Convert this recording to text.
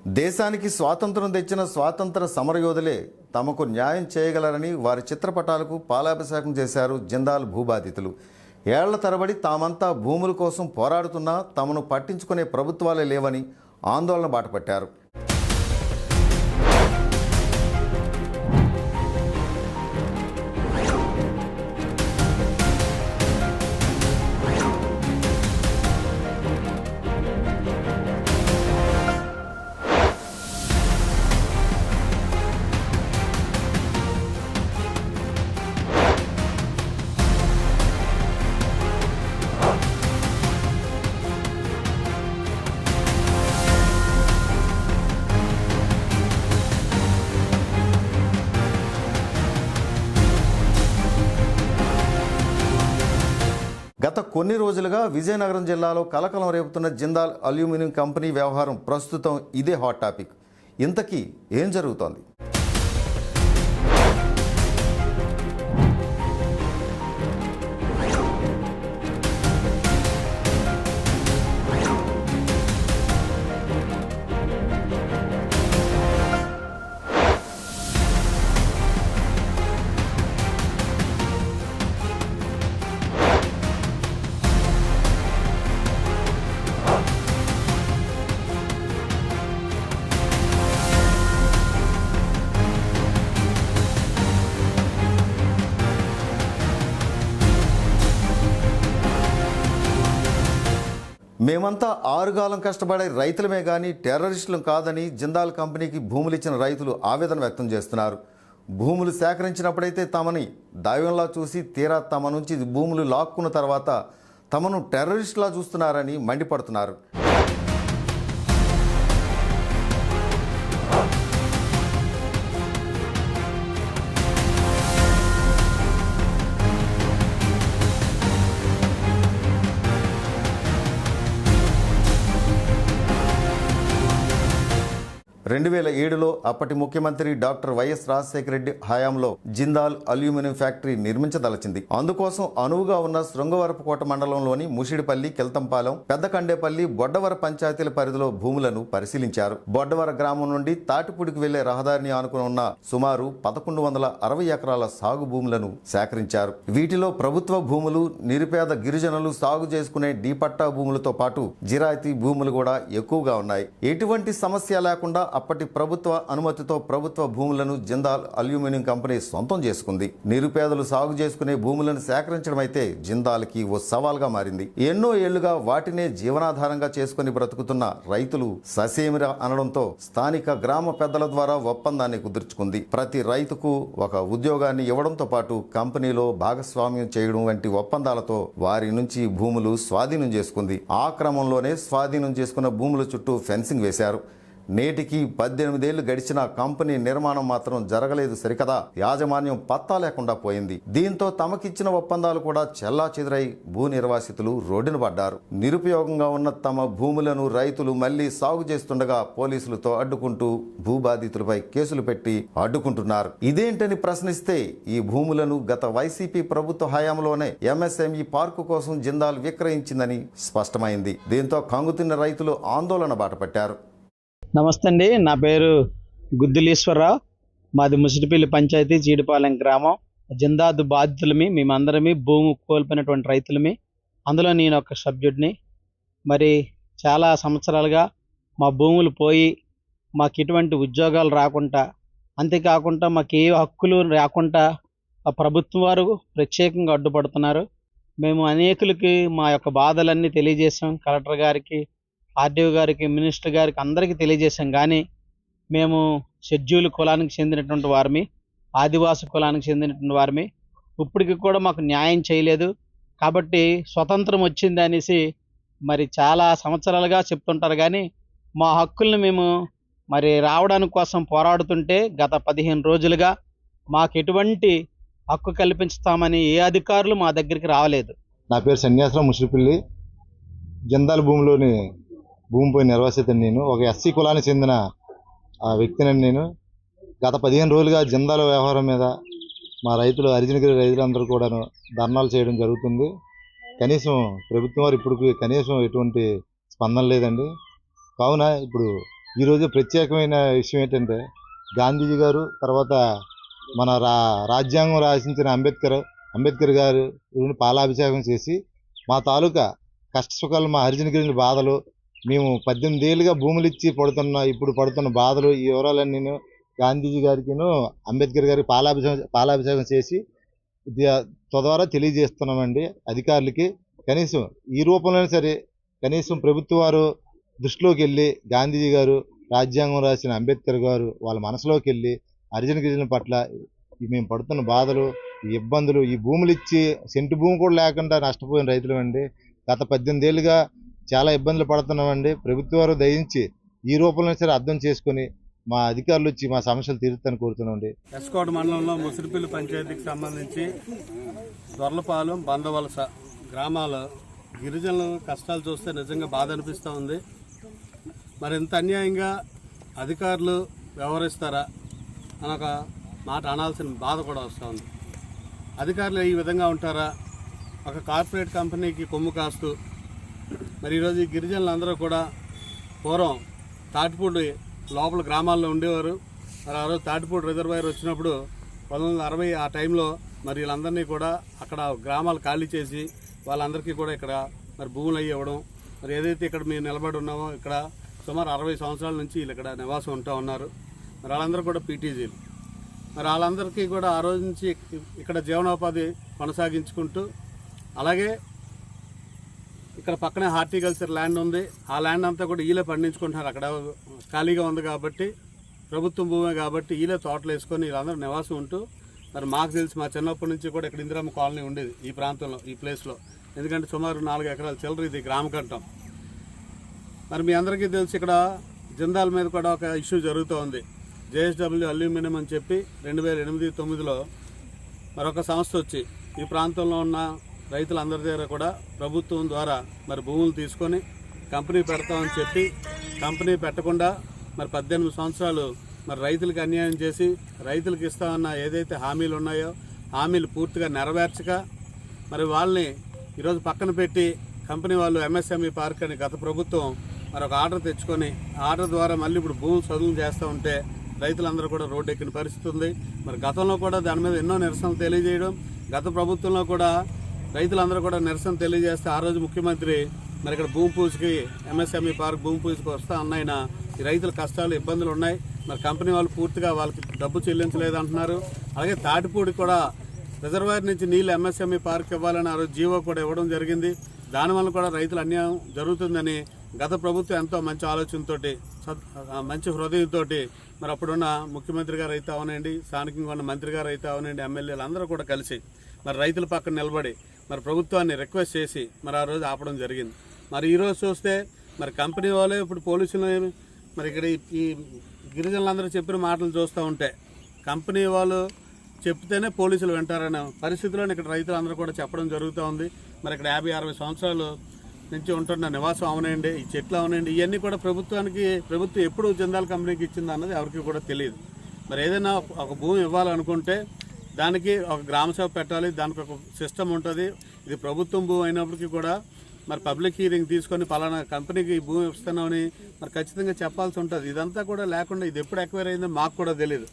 దేశానికి స్వాతంత్రం తెచ్చిన స్వాతంత్ర సమరయోధులే తమకు న్యాయం చేయగలరని వారి చిత్రపటాలకు పాలాభిషేకం చేశారు జిందాల్ భూబాధితులు. ఏళ్ల తరబడి తామంతా భూముల కోసం పోరాడుతున్నా తమను పట్టించుకునే ప్రభుత్వాలే లేవని ఆందోళన బాటపట్టారు. గత కొన్ని రోజులుగా విజయనగరం జిల్లాలో కలకలం రేపుతున్న జిందాల్ అల్యూమినియం కంపెనీ వ్యవహారం ప్రస్తుతం ఇదే హాట్ టాపిక్. ఇంతకీ ఏం జరుగుతోంది? మేమంతా ఆరుగాలం కష్టపడే రైతులమే కానీ టెర్రరిస్టులు కాదని జిందాల్ కంపెనీకి భూములు ఇచ్చిన రైతులు ఆవేదన వ్యక్తం చేస్తున్నారు. భూములు సేకరించినప్పుడైతే తమని దైవంలా చూసి తీరా తమ నుంచి భూములు లాక్కున్న తర్వాత తమను టెర్రరిస్టులా చూస్తున్నారని మండిపడుతున్నారు. రెండు 2007లో అప్పటి ముఖ్యమంత్రి డాక్టర్ వైఎస్ రాజశేఖర రెడ్డి హయాంలో జిందాల్ అల్యూమినియం ఫ్యాక్టరీ నిర్మించదలచింది. అందుకోసం అనువుగా ఉన్న శృంగవరపుకోట మండలంలోని ముషిడిపల్లి, కెల్తంపాలెం, పెద్దకండేపల్లి, బొడ్డవర పంచాయతీల పరిధిలో భూములను పరిశీలించారు. బొడ్డవర గ్రామం నుండి తాటిపూడికి వెళ్లే రహదారిని ఆనుకుని ఉన్న సుమారు 1160 ఎకరాల సాగు భూములను సేకరించారు. వీటిలో ప్రభుత్వ భూములు, నిరుపేద గిరిజనులు సాగు చేసుకునే డీపట్టా భూములతో పాటు జిరాయితీ భూములు కూడా ఎక్కువగా ఉన్నాయి. ఎటువంటి సమస్య లేకుండా అప్పటి ప్రభుత్వ అనుమతితో ప్రభుత్వ భూములను జిందాల్ అల్యూమినియం కంపెనీ సొంతం చేసుకుంది. నిరుపేదలు సాగు చేసుకునే భూములను సేకరించడం అయితే జిందాల్కి ఓ సవాల్గా మారింది. ఎన్నో ఏళ్లుగా వాటినే జీవనాధారంగా చేసుకుని బ్రతుకుతున్న రైతులు ససేమిరా అనడంతో స్థానిక గ్రామ పెద్దల ద్వారా ఒప్పందాన్ని కుదుర్చుకుంది. ప్రతి రైతుకు ఒక ఉద్యోగాన్ని ఇవ్వడంతో పాటు కంపెనీలో భాగస్వామ్యం చేయడం వంటి ఒప్పందాలతో వారి నుంచి భూములు స్వాధీనం చేసుకుంది. ఆ క్రమంలోనే స్వాధీనం చేసుకున్న భూముల చుట్టూ ఫెన్సింగ్ వేశారు. నేటికి 18 ఏళ్లు గడిచిన కంపెనీ నిర్మాణం మాత్రం జరగలేదు సరికదా, యాజమాన్యం పత్తా లేకుండా పోయింది. దీంతో తమకిచ్చిన ఒప్పందాలు కూడా చెల్లా చెదురై భూ నిర్వాసితులు రోడ్డున పడ్డారు. నిరుపయోగంగా ఉన్న తమ భూములను రైతులు మళ్లీ సాగు చేస్తుండగా పోలీసులతో అడ్డుకుంటూ భూబాధితులపై కేసులు పెట్టి అడ్డుకుంటున్నారు. ఇదేంటని ప్రశ్నిస్తే ఈ భూములను గత వైసీపీ ప్రభుత్వ హయాంలోనే ఎంఎస్ఎంఈ పార్కు కోసం జిందాల్ విక్రయించిందని స్పష్టమైంది. దీంతో కంగుతిన్న రైతులు ఆందోళన బాటపట్టారు. నమస్తే అండి, నా పేరు గుద్దులీశ్వరరావు. మాది ముసిడిపల్లి పంచాయతీ, జీడిపాలెం గ్రామం. జిందాల్ బాధితులమి, మేమందరమే భూమి కోల్పోయినటువంటి రైతులమి. అందులో నేను ఒక సభ్యుడిని. మరి చాలా సంవత్సరాలుగా మా భూములు పోయి మాకు ఎటువంటి ఉద్యోగాలు రాకుండా, అంతేకాకుండా మాకు ఏ హక్కులు రాకుండా ఆ ప్రభుత్వం వారు ప్రత్యేకంగా అడ్డుపడుతున్నారు. మేము అనేకులకి మా యొక్క బాధలన్నీ తెలియజేసాం. కలెక్టర్ గారికి, ఆర్డీఓ గారికి, మినిస్టర్ గారికి అందరికీ తెలియజేశాం. కానీ మేము షెడ్యూల్ కులానికి చెందినటువంటి వారిని, ఆదివాసి కులానికి చెందినటువంటి వారిని, ఇప్పటికి కూడా మాకు న్యాయం చేయలేదు. కాబట్టి స్వతంత్రం వచ్చింది అనేసి మరి చాలా సంవత్సరాలుగా చెప్తుంటారు. కానీ మా హక్కుల్ని మేము మరి రావడానికి కోసం పోరాడుతుంటే గత 15 రోజులుగా మాకు ఎటువంటి హక్కు కల్పించుతామని ఏ అధికారులు మా దగ్గరికి రావలేదు. నా పేరు సన్యాసరావు, ముసిడిపల్లి. జిందాల్ భూమిలోని భూమిపై నిర్వాసిత నేను ఒక ఎస్సీ కులానికి చెందిన వ్యక్తిని. నేను గత 15 రోజులుగా జిందాల్ వ్యవహారం మీద మా రైతులు, హరిజనగిరి రైతులందరూ కూడా ధర్నాలు చేయడం జరుగుతుంది. కనీసం ప్రభుత్వం వారు ఇప్పుడు కనీసం ఎటువంటి స్పందన లేదండి. కావున ఇప్పుడు ఈరోజు ప్రత్యేకమైన విషయం ఏంటంటే గాంధీజీ గారు తర్వాత మన రాజ్యాంగం రాసించిన అంబేద్కర్ గారు పాలాభిషేకం చేసి మా తాలూకా కష్ట సుఖాలు, మా హరిజన గిరిజన బాధలు, మేము 18 ఏళ్ళుగా భూములు ఇచ్చి ఇప్పుడు పడుతున్న బాధలు, ఈ వివరాలన్నీ గాంధీజీ గారికిను అంబేద్కర్ గారికి పాలాభిషేకం చేసి తద్వారా తెలియజేస్తున్నామండి అధికారులకి. కనీసం ఈ రూపంలోనే సరే కనీసం ప్రభుత్వ వారు దృష్టిలోకి వెళ్ళి గాంధీజీ గారు, రాజ్యాంగం రాసిన అంబేద్కర్ గారు వాళ్ళ మనసులోకి వెళ్ళి హరిజన గిరిజన పట్ల మేము పడుతున్న బాధలు, ఈ ఇబ్బందులు, ఈ భూములు ఇచ్చి సెంటు భూమి కూడా లేకుండా నష్టపోయిన రైతులు అండి. గత 18 ఏళ్ళుగా చాలా ఇబ్బందులు పడుతున్నామండి. ప్రభుత్వ వారు దయించి ఈ రూపంలో సరే అర్థం చేసుకుని మా అధికారులు వచ్చి మా సమస్యలు తీరుతారని కోరుతున్నామండి. ఎస్కోట మండలంలో ముసిరిపల్లి పంచాయతీకి సంబంధించి దొర్లపాలెం, బందవలస గ్రామాల గిరిజనుల కష్టాలు చూస్తే నిజంగా బాధ అనిపిస్తూ ఉంది. మరి ఇంత అన్యాయంగా అధికారులు వ్యవహరిస్తారా అని ఒక మాట అనాల్సిన బాధ కూడా వస్తూ ఉంది. అధికారులు ఈ విధంగా ఉంటారా? ఒక కార్పొరేట్ కంపెనీకి కొమ్ము కాస్తూ మరి ఈరోజు ఈ గిరిజనులందరూ కూడా పూర్వం తాటిపూడి లోపల గ్రామాల్లో ఉండేవారు. మరి ఆ రోజు తాటిపూడి రిజర్వాయర్ వచ్చినప్పుడు 1960 ఆ టైంలో మరి వీళ్ళందరినీ కూడా అక్కడ గ్రామాలు ఖాళీ చేసి వాళ్ళందరికీ కూడా ఇక్కడ మరి భూములు అయ్యి ఇవ్వడం, మరి ఏదైతే ఇక్కడ మేము నిలబడి ఉన్నామో ఇక్కడ సుమారు 60 సంవత్సరాల నుంచి వీళ్ళు ఇక్కడ నివాసం ఉంటూ ఉన్నారు. మరి వాళ్ళందరూ కూడా పీటీజీలు. మరి వాళ్ళందరికీ కూడా ఆ రోజు నుంచి ఇక్కడ జీవనోపాధి కొనసాగించుకుంటూ, అలాగే ఇక్కడ పక్కనే హార్టికల్చర్ ల్యాండ్ ఉంది. ఆ ల్యాండ్ అంతా కూడా వీళ్ళే పండించుకుంటున్నారు. అక్కడ ఖాళీగా ఉంది కాబట్టి, ప్రభుత్వం భూమే కాబట్టి వీళ్ళే తోటలు వేసుకొని వీళ్ళందరూ నివాసం ఉంటూ, మరి మాకు తెలిసి మా చిన్నప్పటి నుంచి కూడా ఇక్కడ ఇందిరమ్మ కాలనీ ఉండేది ఈ ప్రాంతంలో, ఈ ప్లేస్లో. ఎందుకంటే సుమారు 4 ఎకరాల చిల్లర ఇది గ్రామకంఠం. మరి మీ అందరికీ తెలిసి ఇక్కడ జిందాల్ మీద కూడా ఒక ఇష్యూ జరుగుతూ ఉంది. జేఎస్డబ్ల్యూ అల్యూమినియం అని చెప్పి 2008-9లో మరొక సంస్థ వచ్చి ఈ ప్రాంతంలో ఉన్న రైతులందరి దగ్గర కూడా ప్రభుత్వం ద్వారా మరి భూములు తీసుకొని కంపెనీ పెడతామని చెప్పి కంపెనీ పెట్టకుండా మరి 18 సంవత్సరాలు మరి రైతులకు అన్యాయం చేసి రైతులకు ఇస్తామన్న ఏదైతే హామీలు ఉన్నాయో హామీలు పూర్తిగా నెరవేర్చక మరి వాళ్ళని ఈరోజు పక్కన పెట్టి కంపెనీ వాళ్ళు ఎంఎస్ఎంఈ పార్క్ అని గత ప్రభుత్వం మరి ఒక ఆర్డర్ తెచ్చుకొని ఆర్డర్ ద్వారా మళ్ళీ ఇప్పుడు భూములు చదువులు చేస్తూ ఉంటే రైతులందరూ కూడా రోడ్డు ఎక్కిన పరిస్థితి ఉంది. మరి గతంలో కూడా దాని మీద ఎన్నో నిరసనలు తెలియజేయడం, గత ప్రభుత్వంలో కూడా రైతులందరూ కూడా నిరసన తెలియజేస్తే ఆ రోజు ముఖ్యమంత్రి మరి ఇక్కడ భూమి పూజకి ఎంఎస్ఎంఈ పార్క్ భూమి పూజకి వస్తా అన్నాయన ఈ రైతుల కష్టాలు, ఇబ్బందులు ఉన్నాయి. మరి కంపెనీ వాళ్ళు పూర్తిగా వాళ్ళకి డబ్బు చెల్లించలేదు అంటున్నారు. అలాగే తాటిపూడి కూడా రిజర్వాయర్ నుంచి నీళ్ళు ఎంఎస్ఎంఈ పార్క్ ఇవ్వాలని ఆ రోజు జీవో కూడా ఇవ్వడం జరిగింది. దానివల్ల కూడా రైతుల అన్యాయం జరుగుతుందని గత ప్రభుత్వం ఎంతో మంచి ఆలోచనతో, మంచి హృదయంతో మరి అప్పుడున్న ముఖ్యమంత్రి గారు అయితే అవనండి, స్థానికంగా ఉన్న మంత్రి గారు అయితే అవనండి, ఎమ్మెల్యేలు అందరూ కూడా కలిసి మరి రైతుల పక్కన నిలబడి మరి ప్రభుత్వాన్ని రిక్వెస్ట్ చేసి మరి ఆ రోజు ఆపడం జరిగింది. మరి ఈరోజు చూస్తే మరి కంపెనీ వాళ్ళే ఇప్పుడు పోలీసులు మరి ఇక్కడ ఈ గిరిజనులందరూ చెప్పిన మాటలు చూస్తూ ఉంటే కంపెనీ వాళ్ళు చెప్తేనే పోలీసులు వింటారనే పరిస్థితిలో ఇక్కడ రైతులందరూ కూడా చెప్పడం జరుగుతూ ఉంది. మరి ఇక్కడ 50-60 సంవత్సరాలు నుంచి ఉంటున్న నివాసం అవనండి, ఈ చెట్లు అవనండి, ఇవన్నీ కూడా ప్రభుత్వం ఎప్పుడు జిందాల్ కంపెనీకి ఇచ్చింది అన్నది ఎవరికి కూడా తెలియదు. మరి ఏదైనా ఒక భూమి ఇవ్వాలనుకుంటే దానికి ఒక గ్రామసభ పెట్టాలి, దానికి ఒక సిస్టమ్ ఉంటుంది. ఇది ప్రభుత్వం భూమి అయినప్పటికీ కూడా మరి పబ్లిక్ హీరింగ్ తీసుకొని పలానా కంపెనీకి ఈ భూమి ఇస్తున్నామని మరి ఖచ్చితంగా చెప్పాల్సి ఉంటుంది. ఇదంతా కూడా లేకుండా ఇది ఎప్పుడు ఎక్వైర్ అయిందో మాకు కూడా తెలియదు.